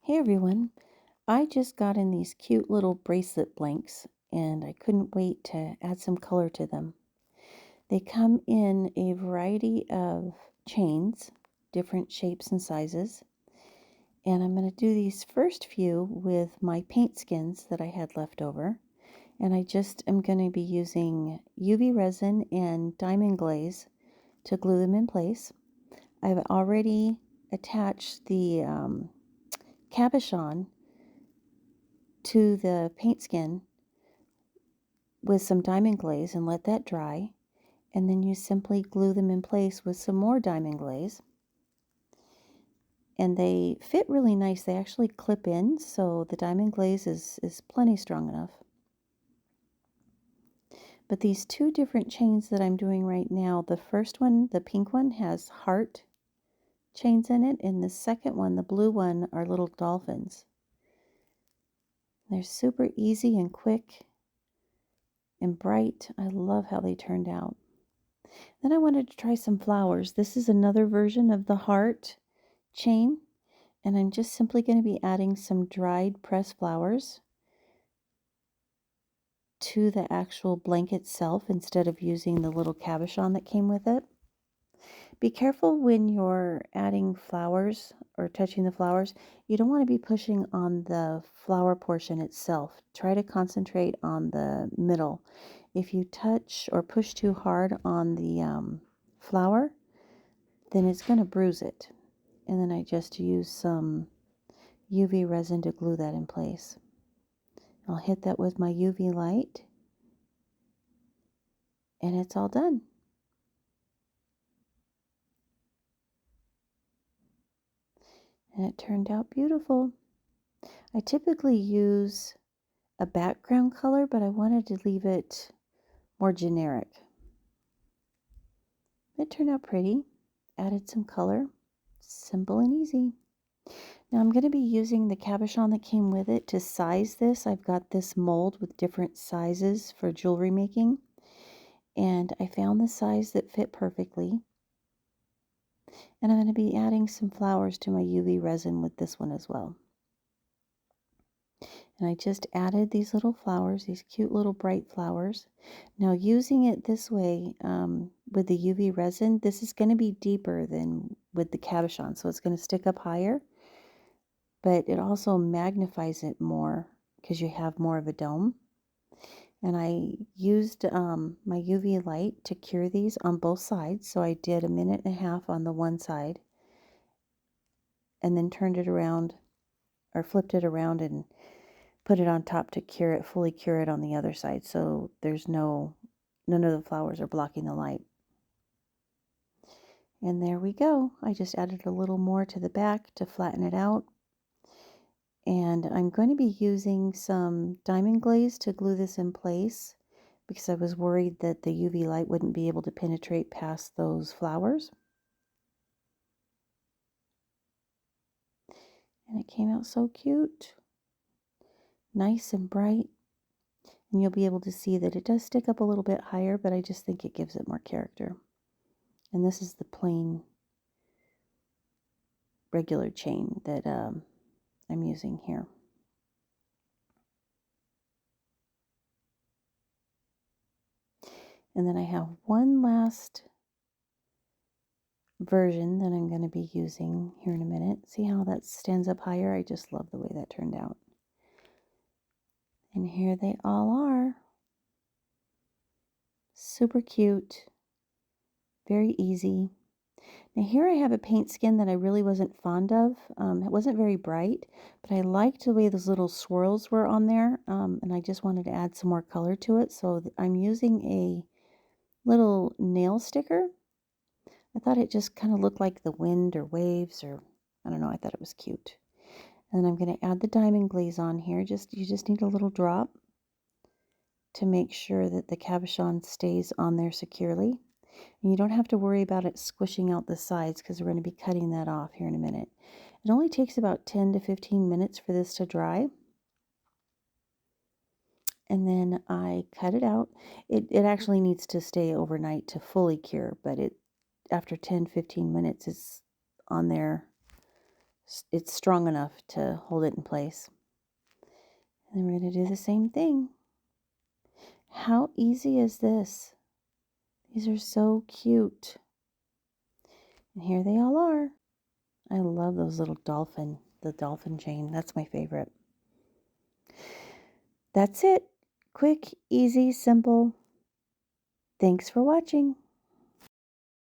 Hey everyone, I just got in these cute little bracelet blanks and I couldn't wait to add some color to them. They come in a variety of chains, different shapes and sizes, and I'm going to do these first few with my paint skins that I had left over. And I just am going to be using UV resin and diamond glaze to glue them in place. I've already attached the cabochon to the paint skin with some diamond glaze and let that dry, and then you simply glue them in place with some more diamond glaze, and they fit really nice. They actually clip in, so the diamond glaze is plenty strong enough. But these two different chains that I'm doing right now, the first one, the pink one, has heart chains in it, and the second one, the blue one, are little dolphins. They're super easy and quick and bright. I love how they turned out. Then I wanted to try some flowers. This is another version of the heart chain, and I'm just simply going to be adding some dried pressed flowers to the actual blanket itself instead of using the little cabochon that came with it. Be careful when you're adding flowers or touching the flowers. You don't want to be pushing on the flower portion itself. Try to concentrate on the middle. If you touch or push too hard on the flower, then it's going to bruise it. And then I just use some UV resin to glue that in place. I'll hit that with my UV light, and it's all done. And it turned out beautiful. I typically use a background color, but I wanted to leave it more generic. It turned out pretty. Added some color. Simple and easy. Now I'm going to be using the cabochon that came with it to size this. I've got this mold with different sizes for jewelry making, and I found the size that fit perfectly. And I'm going to be adding some flowers to my UV resin with this one as well. And I just added these little flowers, these cute little bright flowers. Now using it this way with the UV resin, this is going to be deeper than with the cabochon, so it's going to stick up higher, but it also magnifies it more because you have more of a dome. And I used my UV light to cure these on both sides, so I did 1.5 minutes on the one side and then turned it around or flipped it around and put it on top to cure it, fully cure it on the other side, so there's none of the flowers are blocking the light. And there we go. I just added a little more to the back to flatten it out. And I'm going to be using some diamond glaze to glue this in place because I was worried that the UV light wouldn't be able to penetrate past those flowers. And it came out so cute. Nice and bright. And you'll be able to see that it does stick up a little bit higher, but I just think it gives it more character. And this is the plain regular chain that I'm using here. And then I have one last version that I'm going to be using here in a minute. See how that stands up higher? I just love the way that turned out. And here they all are. Super cute. Very easy. Now here I have a paint skin that I really wasn't fond of. It wasn't very bright, but I liked the way those little swirls were on there, and I just wanted to add some more color to it. So I'm using a little nail sticker. I thought it just kind of looked like the wind or waves, or I don't know, I thought it was cute. And then I'm going to add the diamond glaze on here. You just need a little drop to make sure that the cabochon stays on there securely. And you don't have to worry about it squishing out the sides because we're going to be cutting that off here in a minute. It only takes about 10 to 15 minutes for this to dry. And then I cut it out. It actually needs to stay overnight to fully cure, but after 10-15 minutes it's on there it's strong enough to hold it in place. And then we're going to do the same thing. How easy is this? These are so cute. And here they all are. I love those little the dolphin chain. That's my favorite. That's it. Quick, easy, simple. Thanks for watching.